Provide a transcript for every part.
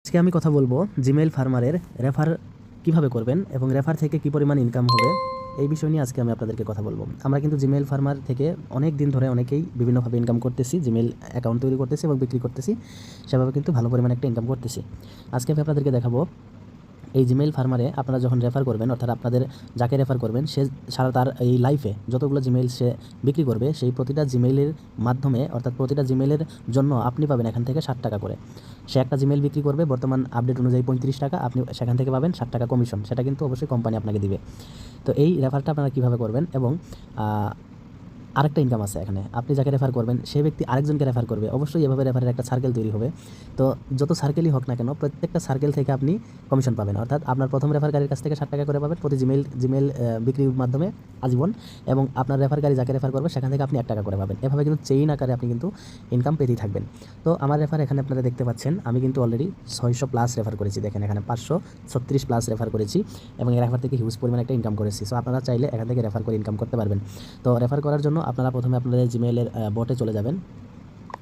আজকে আমি কথা বলবো জিমেইল ফার্মারের রেফার কিভাবে করবেন এবং রেফার থেকে কি পরিমাণ ইনকাম হবে এই বিষয় নিয়ে আজকে আমি আপনাদেরকে কথা বলবো। আমরা কিন্তু জিমেইল ফার্মার থেকে অনেক দিন ধরে অনেকেই বিভিন্নভাবে ইনকাম করতেছি, জিমেইল অ্যাকাউন্ট তৈরি করতেছি এবং বিক্রি করতেছি, সেভাবে কিন্তু ভালো পরিমাণে একটা ইনকাম করতেছি। আজকে আমি আপনাদেরকে দেখাবো এই জিমেইল ফার্মারে আপনারা যখন রেফার করবেন, অর্থাৎ আপনাদের যাকে রেফার করবেন সে সারা তার এই লাইফে যতগুলো জিমেইল সে বিক্রি করবে সেই প্রতিটা জিমেইলের মাধ্যমে, অর্থাৎ প্রতিটা জিমেইলের জন্য আপনি পাবেন এখান থেকে 60 টাকা করে। সে একটা জিমেইল বিক্রি করবে বর্তমান আপডেট অনুযায়ী 35 টাকা, আপনি সেখান থেকে পাবেন 60 টাকা কমিশন। সেটা কিন্তু অবশ্যই কোম্পানি আপনাকে দিবে। তো এই রেফারটা আপনারা কীভাবে করবেন এবং আরেকটা ইনকাম আছে এখানে, আপনি যাকে রেফার করবেন সেই ব্যক্তি আরেকজনকে রেফার করবে, অবশ্যই এভাবে রেফারের একটা সার্কেল তৈরি হবে। তো যত সার্কেলই হোক না কেন প্রত্যেকটা সার্কেল থেকে আপনি কমিশন পাবেন, অর্থাৎ আপনার প্রথম রেফারকারীর কাছ থেকে 60 টাকা করে পাবেন প্রতি জিমেইল বিক্রির মাধ্যমে আজীবন, এবং আপনার রেফারকারী যাকে রেফার করবে সেখান থেকে আপনি 1 টাকা করে পাবেন। এভাবে কিন্তু চেইন আকারে আপনি কিন্তু ইনকাম পেতেই থাকবেন। তো আমার রেফার এখানে আপনারা দেখতে পাচ্ছেন, আমি কিন্তু অলরেডি 600 প্লাস রেফার করেছি, দেখেন এখানে 536 প্লাস রেফার করেছি এবং এই রেফার থেকে হিউজ পরিমাণে একটা ইনকাম করেছি। সো আপনারা চাইলে এখান থেকে রেফার করে ইনকাম করতে পারবেন। তো রেফার করার জন্য আপনারা প্রথমে আপনাদের জিমেইলের বটে চলে যাবেন।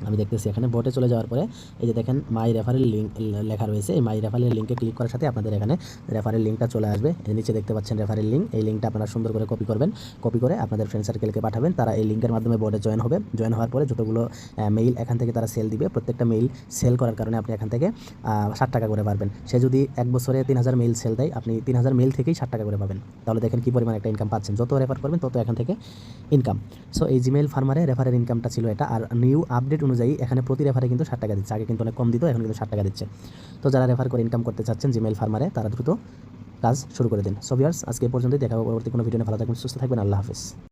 আমি দেখতেছি এখানে বটে চলে যাওয়ার পরে এই যে দেখেন মাই রেফারেল লিঙ্ক লেখা রয়েছে, এই মাই রেফারেল লিঙ্কে ক্লিক করার সাথে আপনাদের এখানে রেফারেল লিঙ্কটা চলে আসবে। এই নিচে দেখতে পাচ্ছেন রেফারেল লিঙ্ক, এই লিঙ্কটা আপনারা সুন্দর করে কপি করবেন, কপি করে আপনাদের ফ্রেন্ড সার্কেলকে পাঠাবেন। তারা এই লিঙ্কের মাধ্যমে বোর্ডে জয়েন হবে। জয়েন হওয়ার পরে যতগুলো মেইল এখান থেকে তারা সেল দিবে, প্রত্যেকটা মেইল সেল করার কারণে আপনি এখান থেকে 60 টাকা করে পাবেন। সে যদি এক বছরে 3000 মেইল সেল দেয়, আপনি 3000 মেইল থেকেই 60 টাকা করে পাবেন। তাহলে দেখেন কী পরিমাণ একটা ইনকাম পাচ্ছেন, যত রেফার করবেন তত এখান থেকে ইনকাম। সো এই জিমেইল ফার্মারে রেফারের ইনকামটা ছিল এটা। আর নিউ আপডেট অনুযায়ী এখানে প্রতি রেফারে কিন্তু 60 টাকা দিচ্ছে, আগে কিন্তু অনেক কম দিত, এখন কিন্তু 60 টাকা দিচ্ছে। তো যারা রেফার করে ইনকাম করতে চাচ্ছেন জিমেইল ফার্মারে তারা দ্রুত কাজ শুরু করে দিন। সো ভিউয়ার্স, আজকে এই পর্যন্তই, দেখা হবে পরবর্তী কোনো ভিডিও নিয়ে। ভালো থাকবেন, সুস্থ থাকবেন, আল্লাহ হাফেজ।